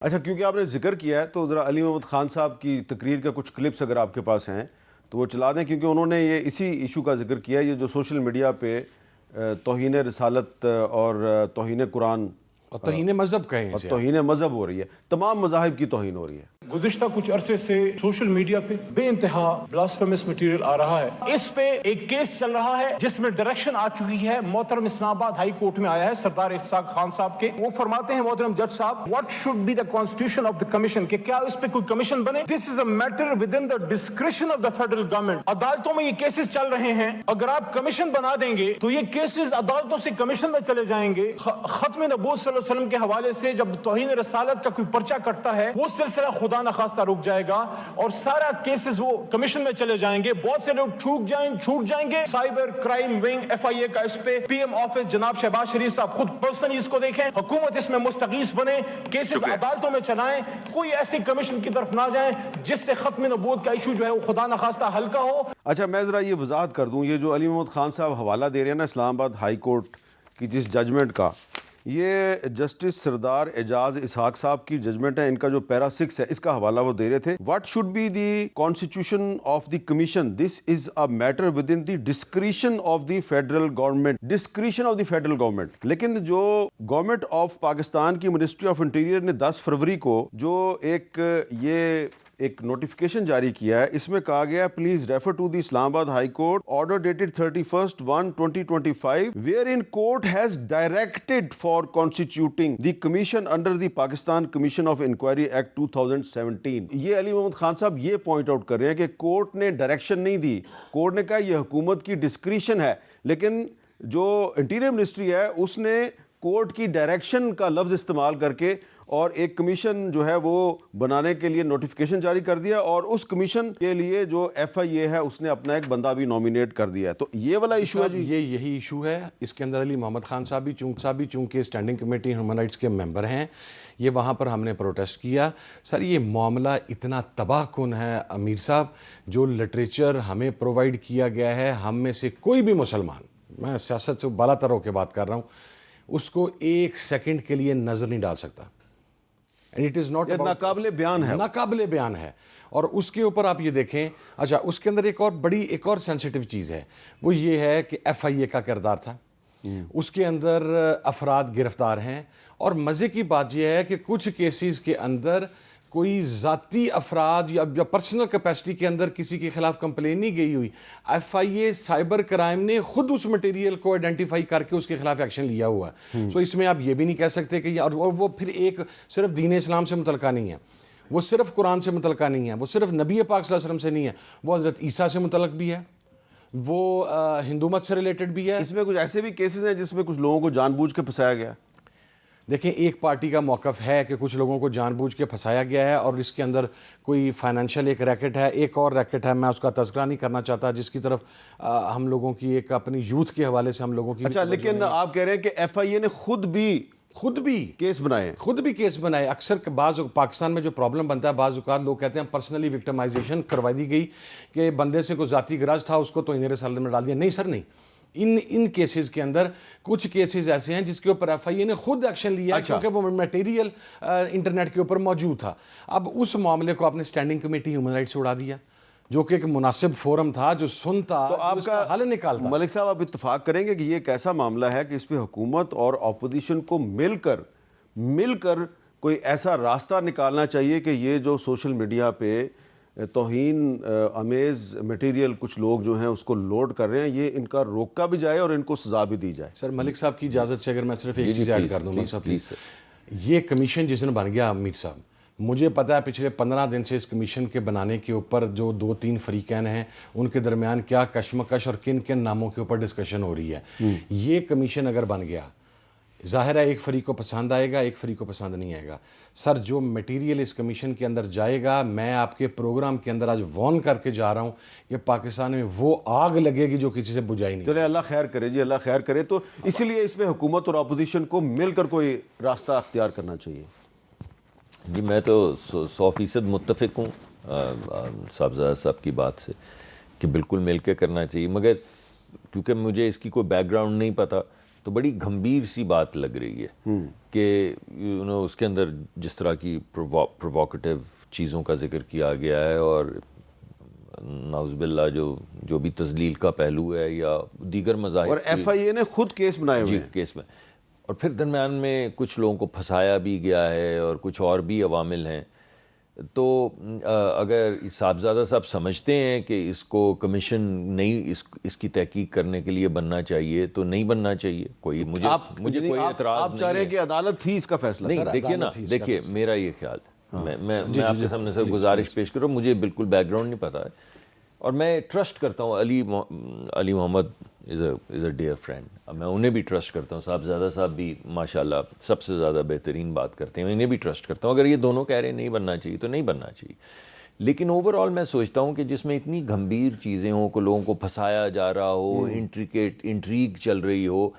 اچھا، کیونکہ آپ نے ذکر کیا ہے تو ذرا علی محمد خان صاحب کی تقریر کا کچھ کلپس اگر آپ کے پاس ہیں تو وہ چلا دیں، کیونکہ انہوں نے یہ اسی ایشو کا ذکر کیا ہے، یہ جو سوشل میڈیا پہ توہین رسالت اور توہین قرآن اور توہین مذہب کہیں اور توہین مذہب ہو رہی ہے، تمام مذاہب کی توہین ہو رہی ہے۔ گزشتہ کچھ عرصے سے سوشل میڈیا پہ بے انتہا بلاسفیمس مٹیریل آ رہا ہے۔ اس پہ ایک کیس چل رہا ہے جس میں ڈائریکشن آ چکی ہے، محترم اسلام آباد ہائی کورٹ میں آیا ہے سردار اسحاق خان صاحب کے۔ وہ فرماتے ہیں محترم جج صاحب، what should be the constitution of the commission, کہ کیا اس پہ کوئی کمیشن بنے؟ This is a matter within the discretion of the federal government. عدالتوں میں یہ کیسز چل رہے ہیں، اگر آپ کمیشن بنا دیں گے تو یہ کیسز عدالتوں سے کمیشن میں چلے جائیں گے۔ ختم نبوت صلی اللہ علیہ وسلم کے حوالے سے جب توہین رسالت کا کوئی پرچہ کٹتا ہے، وہ سلسلہ خدا نخواستہ رک جائے گا اور سارا کیسز وہ کمیشن میں چلے جائیں گے، بہت سے لوگ چھوٹ جائیں گے۔ سائبر کرائم ونگ FIA کا اس پہ پی ایم آفس جناب شہباز شریف صاحب خود پرسنلی اس کو دیکھیں، حکومت اس میں مستغیث بنے، کیسز عدالتوں میں چلائیں، کوئی ایسی کمیشن کی طرف نہ جائیں جس سے ختم نبوت کا ایشو جو ہے وہ خدا نخواستہ ہلکا ہو۔ اچھا، میں ذرا یہ وضاحت کر دوں، یہ جو علی محمد خان صاحب حوالہ دے رہے ہیں نا اسلام آباد ہائی کورٹ کی جس ججمنٹ کا، یہ جسٹس سردار اعجاز اسحاق صاحب کی ججمنٹ ہے، ان کا جو پیرا 6 ہے اس کا حوالہ وہ دے رہے تھے۔ What should be the constitution of the commission, this is a matter within the discretion of the federal government, discretion of the federal government. لیکن جو گورنمنٹ آف پاکستان کی منسٹری آف انٹیریئر نے 10 فروری کو جو ایک نوٹیفیکیشن جاری کیا ہے، اس میں کہا گیا ہے please refer to the Islamabad high court order dated 31/1/2025 where in court has directed for constituting the commission under the Pakistan commission of inquiry act 2017۔ یہ علی محمد خان صاحب یہ پوائنٹ آؤٹ کر رہے ہیں کہ کورٹ نے ڈائریکشن نہیں دی، کورٹ نے کہا یہ حکومت کی ڈسکریشن ہے، لیکن جو انٹیریئر منسٹری ہے اس نے کورٹ کی ڈائریکشن کا لفظ استعمال کر کے اور ایک کمیشن جو ہے وہ بنانے کے لیے نوٹیفیکیشن جاری کر دیا، اور اس کمیشن کے لیے جو FIA ہے اس نے اپنا ایک بندہ بھی نومینیٹ کر دیا ہے۔ تو یہ والا ایشو ہے جی، یہی ایشو ہے۔ اس کے اندر علی محمد خان صاحب بھی چونکہ اسٹینڈنگ کمیٹی ہیومن رائٹس کے ممبر ہیں، یہ وہاں پر ہم نے پروٹیسٹ کیا۔ سر یہ معاملہ اتنا تباہ کن ہے امیر صاحب، جو لٹریچر ہمیں پرووائڈ کیا گیا ہے، ہم میں سے کوئی بھی مسلمان، میں سیاست سے بالا تر ہو کے بات کر رہا ہوں، اس کو ایک سیکنڈ کے لیے نظر نہیں ڈال سکتا۔ ناقابل بیان ہے، ناقابل بیان ہے۔ اور اس کے اوپر آپ یہ دیکھیں، اچھا اس کے اندر ایک اور سینسیٹیو چیز ہے، وہ یہ ہے کہ FIA کا کردار تھا، اس کے اندر افراد گرفتار ہیں، اور مزے کی بات یہ ہے کہ کچھ کیسز کے اندر کوئی ذاتی افراد یا پرسنل کیپیسٹی کے اندر کسی کے خلاف کمپلین نہیں گئی ہوئی، FIA سائبر کرائم نے خود اس مٹیریل کو آئیڈینٹیفائی کر کے اس کے خلاف ایکشن لیا ہوا ہے۔ سو اس میں آپ یہ بھی نہیں کہہ سکتے کہ اور وہ پھر ایک صرف دین اسلام سے متعلقہ نہیں ہے، وہ صرف قرآن سے متعلقہ نہیں ہے، وہ صرف نبی پاک صلی اللہ علیہ وسلم سے نہیں ہے، وہ حضرت عیسیٰ سے متعلق بھی ہے، وہ ہندو مت سے ریلیٹڈ بھی ہے۔ اس میں کچھ ایسے بھی کیسز ہیں جس میں کچھ لوگوں کو جان بوجھ کے پھنسایا گیا۔ دیکھیں، ایک پارٹی کا موقف ہے کہ کچھ لوگوں کو جان بوجھ کے پھنسایا گیا ہے، اور اس کے اندر کوئی فائنینشیل ایک ریکٹ ہے، ایک اور ریکٹ ہے، میں اس کا تذکرہ نہیں کرنا چاہتا، جس کی طرف ہم لوگوں کی ایک اپنی یوتھ کے حوالے سے ہم لوگوں کی۔ اچھا، لیکن آپ کہہ رہے ہیں کہ FIA نے خود بھی کیس بنائے۔ اکثر بعض پاکستان میں جو پرابلم بنتا ہے، بعض اوقات لوگ کہتے ہیں پرسنلی وکٹمائزیشن کروا دی گئی کہ بندے سے کوئی ذاتی غرض تھا، اس کو تو انہیں رسالت میں ڈال دیا۔ نہیں سر، نہیں، ان کیسز کے اندر کچھ کیسز ایسے ہیں جس کے اوپر FIA نے خود ایکشن لیا، کیونکہ وہ میٹیریل انٹرنیٹ کے اوپر موجود تھا۔ اب اس معاملے کو آپ نے اسٹینڈنگ کمیٹی ہیومن رائٹس سے اڑا دیا، جو کہ ایک مناسب فورم تھا جو سنتا، تو آپ کا حل نکالتا۔ ملک صاحب، آپ اتفاق کریں گے کہ یہ ایک ایسا معاملہ ہے کہ اس پہ حکومت اور اپوزیشن کو مل کر کوئی ایسا راستہ نکالنا چاہیے کہ یہ جو سوشل میڈیا پہ توہین امیز مٹیریل کچھ لوگ جو ہیں اس کو لوڈ کر رہے ہیں، یہ ان کا روکا بھی جائے اور ان کو سزا بھی دی جائے۔ سر ملک صاحب کی اجازت سے اگر میں صرف ایک چیز ایڈ کر دوں، ملک صاحب پلیز، یہ کمیشن جس دن بن گیا امیر صاحب، مجھے پتا ہے پچھلے 15 دن سے اس کمیشن کے بنانے کے اوپر جو 2-3 فریقین ہیں ان کے درمیان کیا کشمکش اور کن کن ناموں کے اوپر ڈسکشن ہو رہی ہے۔ یہ کمیشن اگر بن گیا، ظاہر ہے ایک فریق کو پسند آئے گا، ایک فریق کو پسند نہیں آئے گا۔ سر جو میٹیریل اس کمیشن کے اندر جائے گا، میں آپ کے پروگرام کے اندر آج وارن کر کے جا رہا ہوں کہ پاکستان میں وہ آگ لگے گی جو کسی سے بجھائی نہیں۔ چلے، اللہ خیر کرے جی، اللہ خیر کرے۔ تو اسی لیے اس میں حکومت اور اپوزیشن کو مل کر کوئی راستہ اختیار کرنا چاہیے۔ جی میں تو 100% متفق ہوں صاحبزادہ صاحب کی بات سے کہ بالکل مل کے کرنا چاہیے، مگر کیونکہ مجھے اس کی کوئی بیک گراؤنڈ نہیں پتہ، تو بڑی گھمبیر سی بات لگ رہی ہے کہ اس کے اندر جس طرح کی پرووکیٹو چیزوں کا ذکر کیا گیا ہے اور نعوذ باللہ جو بھی تذلیل کا پہلو ہے یا دیگر مذاہب، اور ایف آئی اے نے خود کیس بنائے ہوئے جی ہیں کیس میں، اور پھر درمیان میں کچھ لوگوں کو پھنسایا بھی گیا ہے اور کچھ اور بھی عوامل ہیں. تو اگر صاحبزادہ صاحب سمجھتے ہیں کہ اس کو کمیشن نہیں اس کی تحقیق کرنے کے لیے بننا چاہیے تو نہیں بننا چاہیے. کوئی مجھے کوئی اعتراض آپ چاہ رہے ہیں کہ عدالت تھی اس کا فیصلہ؟ نہیں، دیکھیے نا، دیکھیے میرا یہ خیال ہے، میں آپ کے سامنے سر گزارش پیش کروں، مجھے بالکل بیک گراؤنڈ نہیں پتا ہے اور میں ٹرسٹ کرتا ہوں علی محمد از اے ڈیئر فرینڈ. اب میں انہیں بھی ٹرسٹ کرتا ہوں، صاحبزادہ صاحب بھی ماشاءاللہ سب سے زیادہ بہترین بات کرتے ہیں، انہیں بھی ٹرسٹ کرتا ہوں. اگر یہ دونوں کہہ رہے ہیں نہیں بننا چاہیے تو نہیں بننا چاہیے. لیکن اوور آل میں سوچتا ہوں کہ جس میں اتنی گھمبیر چیزیں ہوں کہ لوگوں کو پھنسایا جا رہا ہو، انٹریگ چل رہی ہو،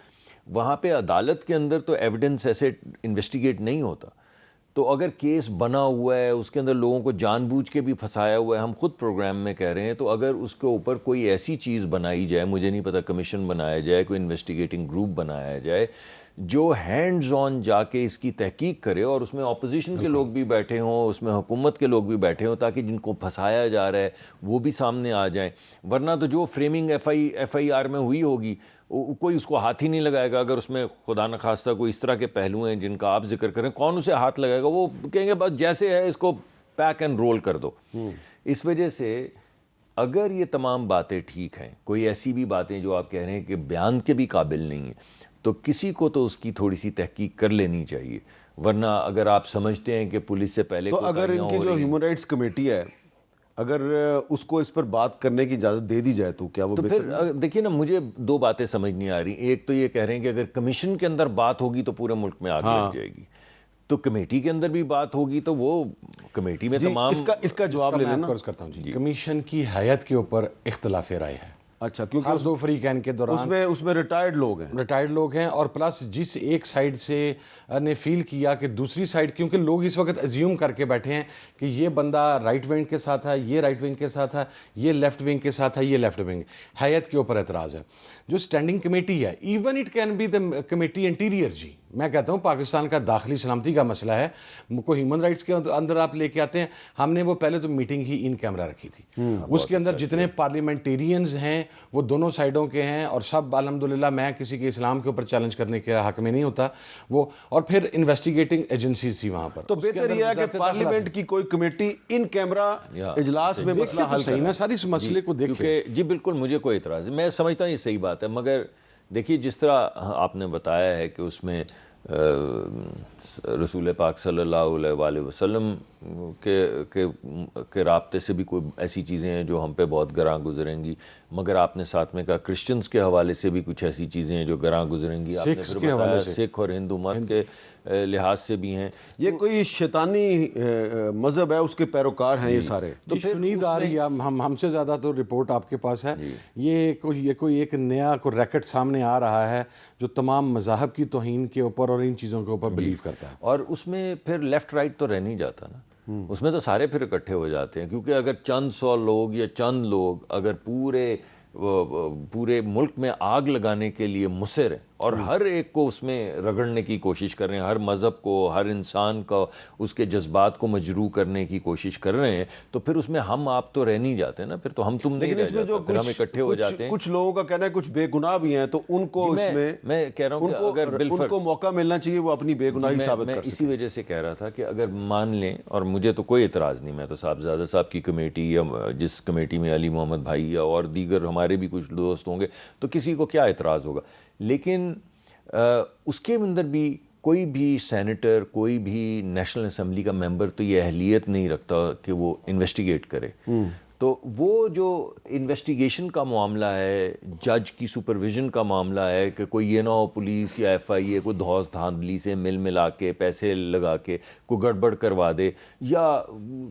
وہاں پہ عدالت کے اندر تو ایویڈنس ایسے انویسٹیگیٹ نہیں ہوتا. تو اگر کیس بنا ہوا ہے، اس کے اندر لوگوں کو جان بوجھ کے بھی پھنسایا ہوا ہے، ہم خود پروگرام میں کہہ رہے ہیں، تو اگر اس کے اوپر کوئی ایسی چیز بنائی جائے، مجھے نہیں پتا، کمیشن بنایا جائے، کوئی انویسٹیگیٹنگ گروپ بنایا جائے جو ہینڈز آن جا کے اس کی تحقیق کرے اور اس میں اپوزیشن کے لوگ بھی بیٹھے ہوں، اس میں حکومت کے لوگ بھی بیٹھے ہوں، تاکہ جن کو پھنسایا جا رہا ہے وہ بھی سامنے آ جائیں. ورنہ تو جو فریمنگ ایف آئی آر میں ہوئی ہوگی کوئی اس کو ہاتھ ہی نہیں لگائے گا. اگر اس میں خدا نخواستہ کوئی اس طرح کے پہلو ہیں جن کا آپ ذکر کریں، کون اسے ہاتھ لگائے گا؟ وہ کہیں گے بس جیسے ہے اس کو پیک اینڈ رول کر دو. اس وجہ سے اگر یہ تمام باتیں ٹھیک ہیں، کوئی ایسی بھی باتیں جو آپ کہہ رہے ہیں کہ بیان کے بھی قابل نہیں ہیں، تو کسی کو تو اس کی تھوڑی سی تحقیق کر لینی چاہیے. ورنہ اگر آپ سمجھتے ہیں کہ پولیس سے پہلے تو اگر ان کی جو ہیومن رائٹس کمیٹی ہے اگر اس کو اس پر بات کرنے کی اجازت دے دی جائے تو کیا وہ تو پھر دیکھیے نا، مجھے دو باتیں سمجھ نہیں آ رہی. ایک تو یہ کہہ رہے ہیں کہ اگر کمیشن کے اندر بات ہوگی تو پورے ملک میں آگ لگ جائے گی، تو کمیٹی کے اندر بھی بات ہوگی تو وہ کمیٹی میں تمام اس کا جواب لے لینا کرتا ہوں. جی، کمیشن کی حیت کے اوپر اختلاف رائے ہے. اچھا، کیونکہ دو فریقین کے دوران اس میں ریٹائرڈ لوگ ہیں اور پلس جس ایک سائیڈ سے نے فیل کیا کہ دوسری سائیڈ، کیونکہ لوگ اس وقت ایزیوم کر کے بیٹھے ہیں کہ یہ بندہ رائٹ ونگ کے ساتھ ہے، یہ رائٹ ونگ کے ساتھ ہے، یہ لیفٹ ونگ کے ساتھ ہے، یہ لیفٹ ونگ. حیت کے اوپر اعتراض ہے. جو اسٹینڈنگ کمیٹی ہے، even it can be the committee interior. جی، میں کہتا ہوں پاکستان کا داخلی سلامتی کا مسئلہ ہے، کو ہیومن رائٹس کے اندر آپ لے کے آتے ہیں. ہم نے وہ پہلے تو میٹنگ ہی ان کیمرہ رکھی تھی، اس کے اندر جتنے پارلیمنٹیرینز ہیں وہ دونوں سائڈوں کے ہیں، اور سب الحمدللہ، میں کسی کے اسلام کے اوپر چیلنج کرنے کے حق میں نہیں ہوتا وہ. اور پھر انویسٹیگیٹنگ ایجنسیز تھی وہاں پر. تو بہتر یہ ہے کہ پارلیمنٹ کی کوئی کمیٹی ان کیمرہ اجلاس میں مسئلہ حل کرے نا، ساری اس مسئلے کو دیکھے. جی بالکل، مجھے کوئی اعتراض نہیں، میں سمجھتا ہوں یہ صحیح بات ہے. مگر دیکھیے جس طرح آپ نے بتایا ہے کہ اس میں رسول پاک صلی اللہ علیہ وآلہ وسلم کے رابطے سے بھی کوئی ایسی چیزیں ہیں جو ہم پہ بہت گراں گزریں گی، مگر آپ نے ساتھ میں کہا کرسچنز کے حوالے سے بھی کچھ ایسی چیزیں ہیں جو گراں گزریں گی. آپ نے پھر بتایا سکھ اور ہندو مت کے لحاظ سے بھی ہیں. یہ کوئی شیطانی مذہب ہے، اس کے پیروکار ہیں یہ سارے. تو سنید آ رہی ہے، ہم سے زیادہ تو رپورٹ آپ کے پاس ہے. یہ کوئی ایک نیا کوئی ریکٹ سامنے آ رہا ہے جو تمام مذاہب کی توہین کے اوپر اور ان چیزوں کے اوپر بلیو کرتا ہے. اور اس میں پھر لیفٹ رائٹ تو رہ نہیں جاتا نا، اس میں تو سارے پھر اکٹھے ہو جاتے ہیں. کیونکہ اگر چند سو لوگ یا چند لوگ اگر پورے ملک میں آگ لگانے کے لیے مصر ہیں اور ہر ایک کو اس میں رگڑنے کی کوشش کر رہے ہیں، ہر مذہب کو، ہر انسان کا اس کے جذبات کو مجروح کرنے کی کوشش کر رہے ہیں، تو پھر اس میں ہم آپ تو رہ نہیں جاتے نا، پھر تو ہم تم نہیں رہ جاتے، پھر ہم اکٹھے ہو جاتے ہیں. کچھ لوگوں کا کہنا ہے کچھ بے گناہ بھی ہیں، تو ان کو اس میں کہہ رہا ہوں کہ اگر ان کو موقع ملنا چاہیے وہ اپنی بے گناہی ثابت کر سکیں. اسی وجہ سے کہہ رہا تھا کہ اگر مان لیں، اور مجھے تو کوئی اعتراض نہیں، میں تو صاحبزادہ صاحب کی کمیٹی یا جس کمیٹی میں علی محمد بھائی یا اور دیگر ہمارے بھی کچھ دوست ہوں گے تو کسی کو کیا اعتراض ہوگا. لیکن اس کے اندر بھی کوئی بھی سینیٹر، کوئی بھی نیشنل اسمبلی کا ممبر تو یہ اہلیت نہیں رکھتا کہ وہ انویسٹیگیٹ کرے. تو وہ جو انویسٹیگیشن کا معاملہ ہے، جج کی سپرویژن کا معاملہ ہے کہ کوئی یہ نہ ہو پولیس یا ایف آئی اے کو دھوس دھاندلی سے ملا کے پیسے لگا کے کوئی گڑبڑ کروا دے یا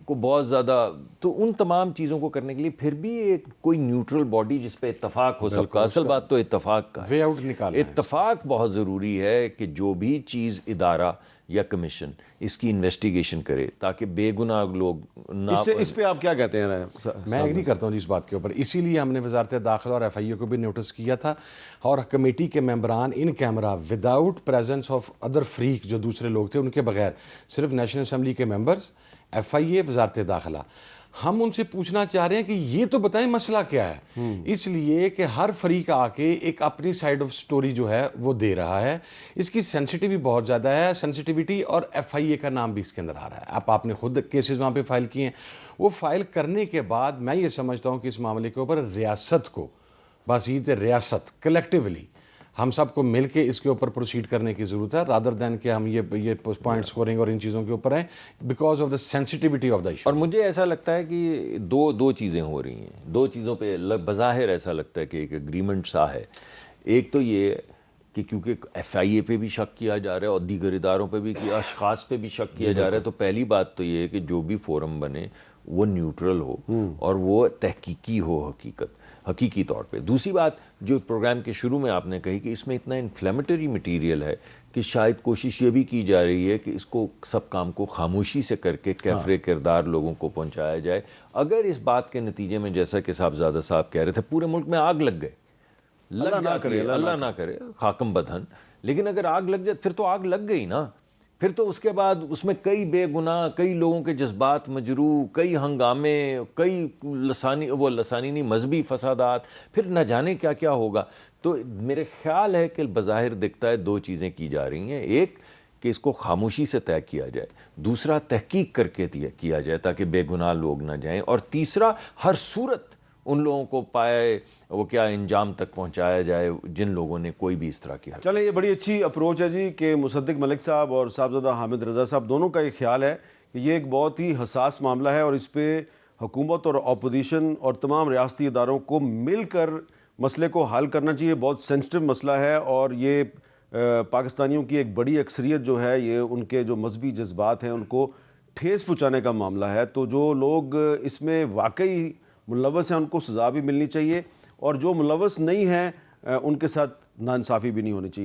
کو بہت زیادہ، تو ان تمام چیزوں کو کرنے کے لیے پھر بھی ایک کوئی نیوٹرل باڈی جس پہ اتفاق ہو سکتا. اصل بات تو اتفاق کا وے آؤٹ نکالنا ہے. اتفاق بہت ضروری ہے کہ جو بھی چیز ادارہ یا کمیشن اس کی انویسٹیگیشن کرے تاکہ بے گناہ لوگ نہ. اس پہ آپ کیا کہتے ہیں؟ میں ایگری کرتا ہوں جی اس بات کے اوپر. اسی لیے ہم نے وزارت داخلہ اور FIA کو بھی نوٹس کیا تھا, اور کمیٹی کے ممبران in camera without presence of other فریق جو دوسرے لوگ تھے ان کے بغیر, صرف نیشنل اسمبلی کے ممبرز, FIA, وزارت داخلہ, ہم ان سے پوچھنا چاہ رہے ہیں کہ یہ تو بتائیں مسئلہ کیا ہے. اس لیے کہ ہر فریق آ کے ایک اپنی سائیڈ آف سٹوری جو ہے وہ دے رہا ہے. اس کی سینسٹیوٹی بہت زیادہ ہے, سینسٹیوٹی, اور FIA کا نام بھی اس کے اندر آ رہا ہے. آپ نے خود کیسز وہاں پہ فائل کیے ہیں. وہ فائل کرنے کے بعد میں یہ سمجھتا ہوں کہ اس معاملے کے اوپر ریاست کو, باسیط ریاست, کلیکٹیولی ہم سب کو مل کے اس کے اوپر پروسیڈ کرنے کی ضرورت ہے, رادر دین کہ ہم یہ پوائنٹ سکورنگ اور ان چیزوں کے اوپر ہیں, because of the sensitivity of the issue. اور مجھے ایسا لگتا ہے کہ دو چیزیں ہو رہی ہیں, دو چیزوں پہ بظاہر ایسا لگتا ہے کہ ایک اگریمنٹ سا ہے. ایک تو یہ کہ کیونکہ FIA پہ بھی شک کیا جا رہا ہے اور دیگر اداروں پہ بھی, اشخاص پہ بھی شک کیا جا رہا ہے, تو پہلی بات تو یہ ہے کہ جو بھی فورم بنے وہ نیوٹرل ہو اور وہ تحقیقی ہو حقیقی طور پہ. دوسری بات جو پروگرام کے شروع میں آپ نے کہی کہ اس میں اتنا انفلیمیٹری مٹیریل ہے کہ شاید کوشش یہ بھی کی جا رہی ہے کہ اس کو سب کام کو خاموشی سے کر کے کیفر کردار لوگوں کو پہنچایا جائے. اگر اس بات کے نتیجے میں جیسا کہ صاحبزادہ صاحب کہہ رہے تھے پورے ملک میں آگ لگ گئے, اللہ نہ کرے خاکم بدہن, لیکن اگر آگ لگ جائے پھر تو آگ لگ گئی نا. پھر تو اس کے بعد اس میں کئی بے گناہ, کئی لوگوں کے جذبات مجروح, کئی ہنگامے, کئی لسانی نہیں مذہبی فسادات, پھر نہ جانے کیا کیا ہوگا. تو میرے خیال ہے کہ بظاہر دکھتا ہے دو چیزیں کی جا رہی ہیں, ایک کہ اس کو خاموشی سے طے کیا جائے, دوسرا تحقیق کر کے کیا جائے تاکہ بے گناہ لوگ نہ جائیں, اور تیسرا ہر صورت ان لوگوں کو پائے وہ کیا انجام تک پہنچایا جائے جن لوگوں نے کوئی بھی اس طرح کیا. چلیں یہ بڑی اچھی اپروچ ہے جی کہ مصدق ملک صاحب اور صاحبزادہ حامد رضا صاحب دونوں کا یہ خیال ہے کہ یہ ایک بہت ہی حساس معاملہ ہے اور اس پہ حکومت اور اپوزیشن اور تمام ریاستی اداروں کو مل کر مسئلے کو حل کرنا چاہیے. بہت سینسٹیو مسئلہ ہے اور یہ پاکستانیوں کی ایک بڑی اکثریت جو ہے یہ ان کے جو مذہبی جذبات ہیں ان کو ٹھیس پہنچانے کا معاملہ ہے. تو جو لوگ اس میں واقعی ملوث ہیں ان کو سزا بھی ملنی چاہیے, اور جو ملوث نہیں ہیں ان کے ساتھ ناانصافی بھی نہیں ہونی چاہیے.